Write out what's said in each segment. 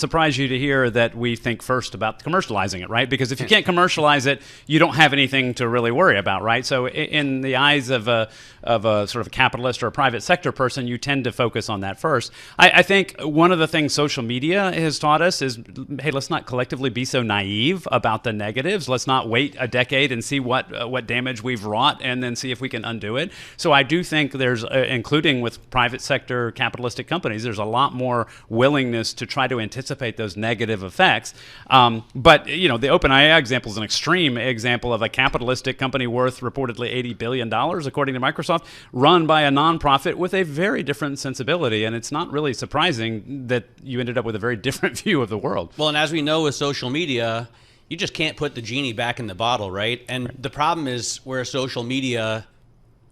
surprise you to hear that we think first about commercializing it, right? Because if you can't commercialize it, you don't have anything to really worry about, right? So in the eyes of a sort of a capitalist or a private sector person, you tend to focus on that first. I think one of the things social media has taught us is, hey, let's not collectively be so naive about the negatives. Let's not wait a decade and see what damage we've wrought and then see if we can undo it. So I do think there's, including with private sector capitalistic companies, there's a lot more willingness to try to anticipate those negative effects. But, the OpenAI example is an extreme example of a capitalistic company worth reportedly $80 billion, according to Microsoft, run by a nonprofit with a very different sensibility. And it's not really surprising that you ended up with a very different view of the world. Well, and as we know with social media, you just can't put the genie back in the bottle, right? And the problem is where social media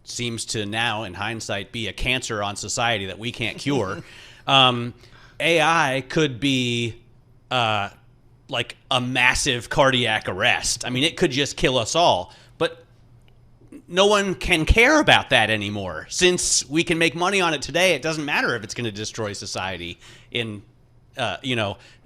seems to now, in hindsight, be a cancer on society that we can't cure. AI could be like a massive cardiac arrest. I mean, it could just kill us all. But no one can care about that anymore. Since we can make money on it today, it doesn't matter if it's going to destroy society in,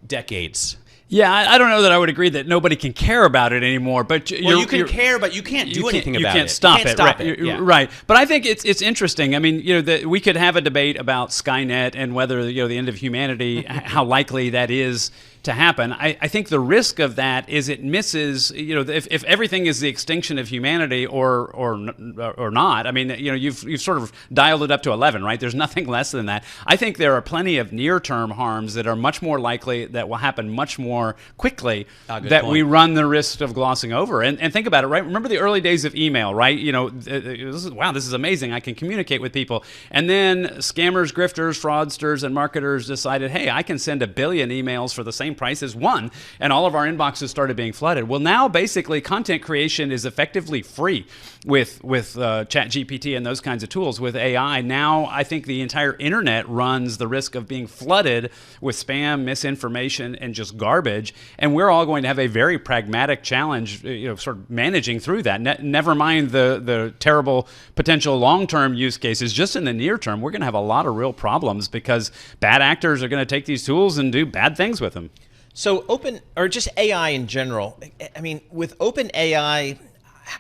decades. Yeah, I don't know that I would agree that nobody can care about it anymore. But you can care, but you can't do anything about it. You can't stop it. Right. Yeah. Right. But I think it's interesting. I mean, we could have a debate about Skynet and whether the end of humanity, how likely that is to happen. I think the risk of that is it misses, if everything is the extinction of humanity or not. I mean, you've sort of dialed it up to 11, right? There's nothing less than that. I think there are plenty of near-term harms that are much more likely, that will happen much more quickly, that we run the risk of glossing over. And think about it, right? Remember the early days of email, right? This is amazing. I can communicate with people. And then scammers, grifters, fraudsters, and marketers decided, hey, I can send 1 billion emails for the same price as one, and all of our inboxes started being flooded. Well, now basically content creation is effectively free with ChatGPT and those kinds of tools. With AI, now I think the entire internet runs the risk of being flooded with spam, misinformation, and just garbage. And we're all going to have a very pragmatic challenge, sort of managing through that. Never mind the terrible potential long-term use cases. Just in the near term, we're going to have a lot of real problems because bad actors are going to take these tools and do bad things with them. So just AI in general, I mean, with OpenAI,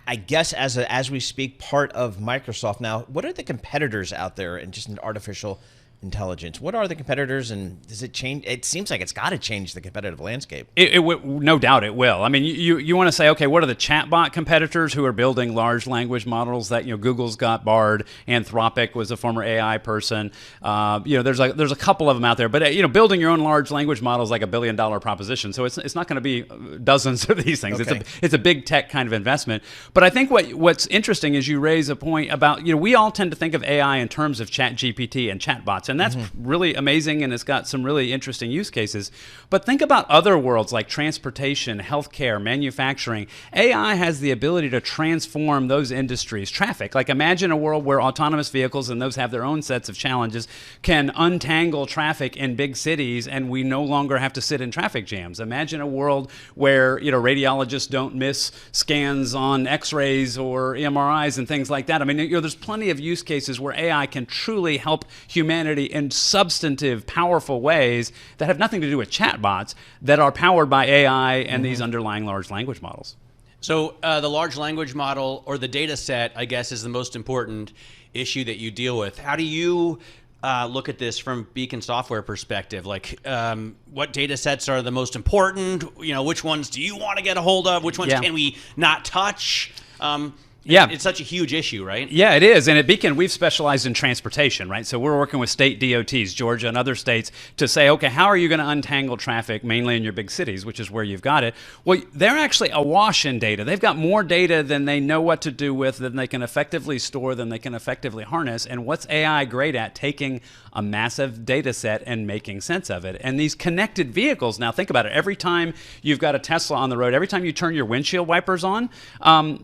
I guess as we speak, part of Microsoft now, what are the competitors out there in just an artificial intelligence? What are the competitors, and does it change? It seems like it's got to change the competitive landscape. No doubt it will. I mean, you want to say, okay, what are the chatbot competitors who are building large language models? That Google's got Bard, Anthropic was a former AI person. There's a couple of them out there, but building your own large language model is like $1 billion proposition. So it's not going to be dozens of these things. Okay. It's a big tech kind of investment. But I think what's interesting is you raise a point about we all tend to think of AI in terms of ChatGPT and chatbots. And that's really amazing, and it's got some really interesting use cases. But think about other worlds like transportation, healthcare, manufacturing. AI has the ability to transform those industries. Traffic, like imagine a world where autonomous vehicles, and those have their own sets of challenges, can untangle traffic in big cities, and we no longer have to sit in traffic jams. Imagine a world where radiologists don't miss scans on X-rays or MRIs and things like that. I mean, there's plenty of use cases where AI can truly help humanity in substantive, powerful ways that have nothing to do with chatbots that are powered by AI and these underlying large language models. So the large language model, or the data set, I guess, is the most important issue that you deal with. How do you look at this from Beacon Software perspective? Like, what data sets are the most important? Which ones do you want to get a hold of? Which ones can we not touch? It's such a huge issue, right? Yeah, it is. And at Beacon, we've specialized in transportation, right? So we're working with state DOTs, Georgia and other states, to say, okay, how are you going to untangle traffic, mainly in your big cities, which is where you've got it? Well, they're actually awash in data. They've got more data than they know what to do with, than they can effectively store, than they can effectively harness. And what's AI great at? Taking a massive data set and making sense of it. And these connected vehicles, now think about it. Every time you've got a Tesla on the road, every time you turn your windshield wipers on,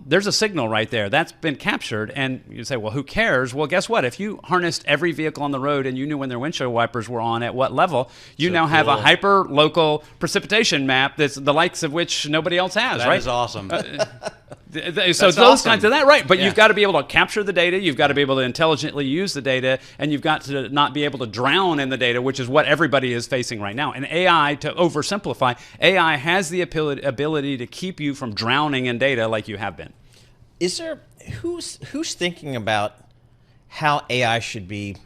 there's a signal right there. That's been captured. And you say, well, who cares? Well, guess what? If you harnessed every vehicle on the road and you knew when their windshield wipers were on at what level, you now have a hyper-local precipitation map that's the likes of which nobody else has, right? That is awesome. So That's those awesome. kinds of that, right? But Yeah. you've got to be able to capture the data. You've got to be able to intelligently use the data, and you've got to not be able to drown in the data, which is what everybody is facing right now. And AI, to oversimplify, AI has the ability to keep you from drowning in data like you have been. Is there who's thinking about how AI should be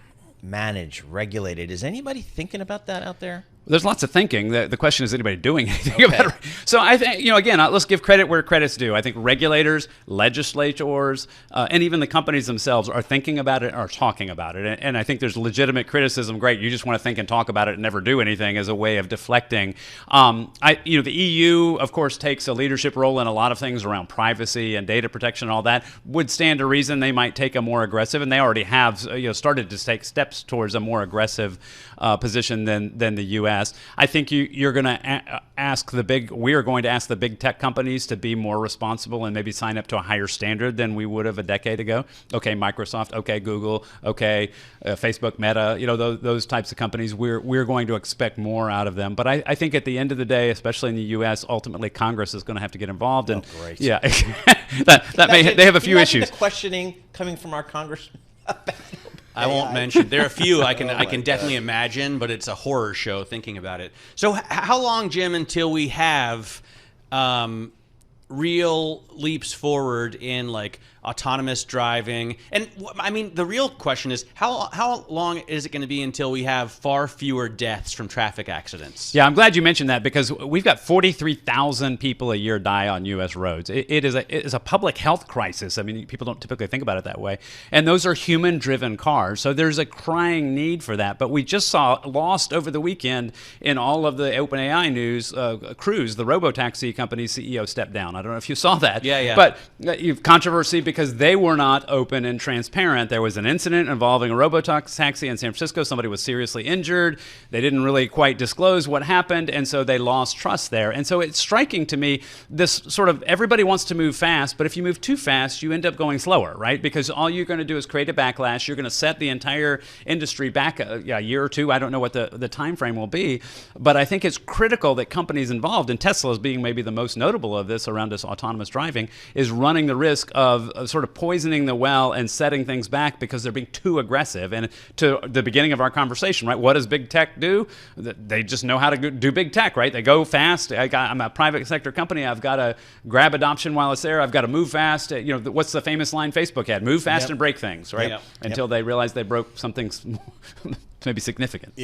managed, regulated? Is anybody thinking about that out there? There's lots of thinking. The question is anybody doing anything about it? So I think, again, let's give credit where credit's due. I think regulators, legislators, and even the companies themselves are thinking about it, are talking about it. And I think there's legitimate criticism. Great, you just want to think and talk about it and never do anything as a way of deflecting. The EU, of course, takes a leadership role in a lot of things around privacy and data protection and all that. Would stand to reason they might take a more aggressive, and they already have started to take steps towards a more aggressive position than the U.S. I think you're going to we are going to ask the big tech companies to be more responsible and maybe sign up to a higher standard than we would have a decade ago. Okay, Microsoft. Okay, Google. Okay, Facebook, Meta. Those types of companies. We're going to expect more out of them. But I think at the end of the day, especially in the U.S., ultimately Congress is going to have to get involved. And great. Yeah, they have a few issues. The questioning coming from our congressman. I won't mention. There are a few I can definitely imagine, but it's a horror show thinking about it. So how long, Jim, until we have real leaps forward in like autonomous driving? And I mean, the real question is how long is it going to be until we have far fewer deaths from traffic accidents? Yeah, I'm glad you mentioned that because we've got 43,000 people a year die on U.S. roads. It is a public health crisis. I mean, people don't typically think about it that way. And those are human-driven cars. So there's a crying need for that. But we just saw lost over the weekend in all of the OpenAI news, Cruise, the robotaxi company's CEO, stepped down. I don't know if you saw that. Yeah. But you've controversy because they were not open and transparent. There was an incident involving a robotaxi in San Francisco. Somebody was seriously injured. They didn't really quite disclose what happened, and so they lost trust there. And so it's striking to me, this sort of everybody wants to move fast, but if you move too fast, you end up going slower, right? Because all you're going to do is create a backlash. You're going to set the entire industry back a year or two. I don't know what the time frame will be, but I think it's critical that companies involved, and Tesla as being maybe the most notable of this around this autonomous driving, is running the risk of sort of poisoning the well and setting things back because they're being too aggressive. And to the beginning of our conversation, right, what does big tech do? They just know how to do big tech, right? They go fast. I'm a private sector company. I've got to grab adoption while it's there. I've got to move fast. What's the famous line Facebook had? Move fast and break things, right? Yep. Until they realized they broke something maybe significant.